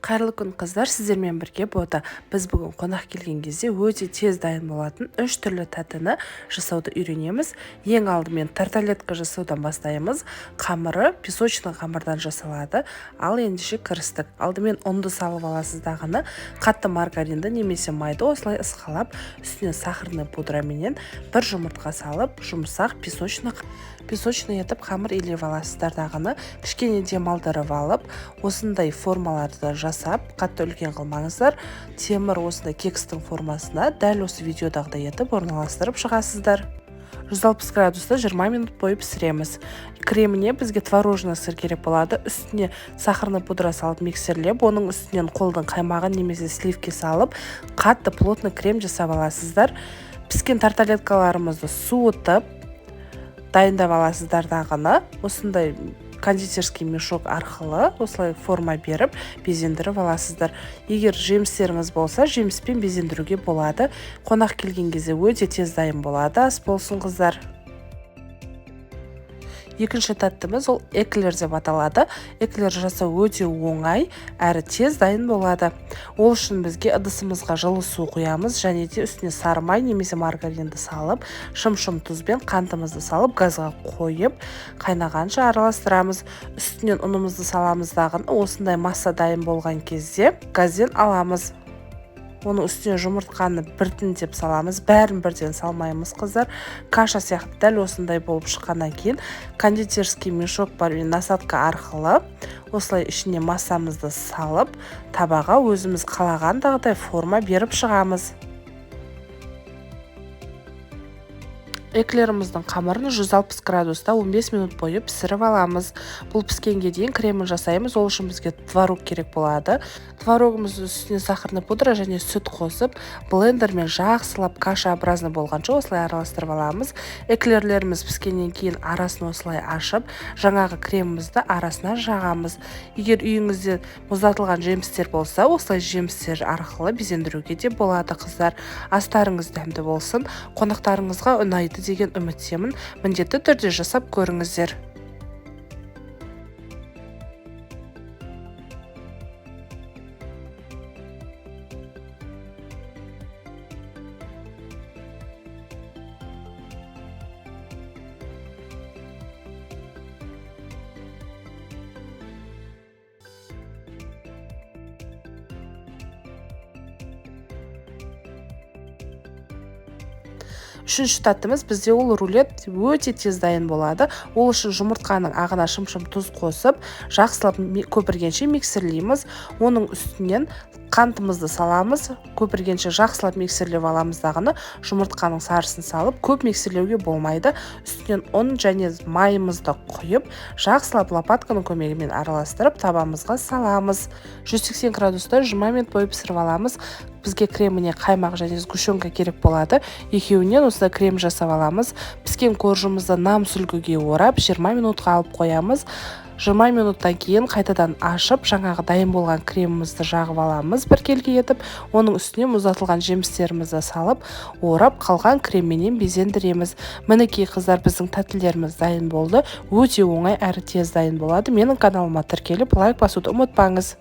Қайырлы күн қыздар, сіздермен бірге бода. Біз бүгін қонақ келген кезде өте тез дайын болатын 3 түрлі тәттіні жасауды үйренеміз. Ең алдымен тарталетка жасаудан бастаймыз. Қамыры песочный қамырдан жасалады. Ал ендеше кірістік. Алдымен ұнды салып аласыз дағыны, қатты маргаринді немесе майды осылай ысқалап, үстіне сахарный пудраменен бір жұмыртқа салып, жұмсақ песочный етіп қамыр илеп аласыздар дағыны. Кішкене демалдырып алып, осындай формаларды жасап, қатты үлкен қылмаңыздар. Темір осындай кекстің формасына дәл осы видеодағыдай етіп орналастырып шығасыздар. 160 градуста 20 минут бойы пісіреміз. Креміне бізге творожный сыр керек болады. Үстіне сахарный пудра салып миксерлеп, оның үстінен қолдың қаймағын немесе сливки салып, қатты плотный крем жасап аласыздар. Піскен тарталеткаларымызды суытып, дайындап аласыздар дағыны. Осындай кондитерский мешок арқылы осылай форма беріп безендіріп аласыздар. Егер жемістеріңіз болса, жеміспен безендіруге болады. Қонақ келген кезде өте тез дайын болады. Ас болсын қыздар. Екінші тәттіміз ол эклер деп аталады. Эклер жасау өте оңай, әрі тез дайын болады. Ол үшін бізге ыдысымызға жылы су құямыз, және де үстіне сары май немесе маргаринді салып, шым-шым тұзбен қантымызды салып, газға қойып, қайнағанша араластырамыз. Үстінен ұнымызды саламыз дағын. Осындай масса дайын болған кезде газден аламыз. Оны үстіне жұмыртқаны біртіндеп саламыз. Бәрін бірден салмаймыз қыздар. Каша сияқты дәл осындай болып шыққаннан кейін кондитерский мешок бар насадка арқылы осылай ішіне массамызды салып, табаға өзіміз қалағандағыдай форма беріп шығамыз. Эклеріміздің қамырын 160 градуста 15 минут бойы пісіріп аламыз. Бұл піскенге дейін кремін жасаймыз. Ол үшін бізге творог керек болады. Творогымызды үстіне сахарный пудра және сүт қосып, блендермен жақсылап каша образны болғанша осылай араластырып аламыз. Эклерлеріміз піскеннен кейін арасын осылай ашып, жаңағы кремімізді арасына жағамыз. Егер үйіңізде мұздатылған жемістер болса, осылай жемістер арқылы безендіруге де болады қыздар. Астарыңыз дәмді болсын, қонақтарыңызға ұнайды деген үміттемін. Міндетті түрде жасап көріңіздер. Үшінші тәттіміз бізде ол рулет өте тез дайын болады. Ол үшін жұмыртқаның ағына шым-шым тұз қосып, жақсылап көпіргенше миксерлейміз. Оның үстінен қантымызды саламыз, көпіргенше жақсылап миксерлеп аламыз дағыны. Жұмыртқаның сарысын салып, көп миксерлеуге болмайды. Үстінен ұн және майымызды құйып, жақсылап лопатканың көмегімен араластырып, табамызға саламыз. 180 градуста 20 минут бойы пісіріп аламыз. Бізге креміне қаймақ және сгущенка керек болады. Екеуінен осылай крем жасап аламыз. Піскен коржымызды нам сүлгіге орап, 20 минутқа алып қоямыз. 20 минуттан кейін қайтадан ашып, жаңағы дайын болған кремімізді жағып аламыз бір келге етіп. Оның үстіне мұздатылған жемістерімізді салып, орап, қалған кремменен безендіреміз. Мінекей қыздар, біздің тәттілеріміз дайын болды. Өте оңай әрі тез дайын болады. Менің каналыма тіркеліп, лайк басуды ұмытпаңыз.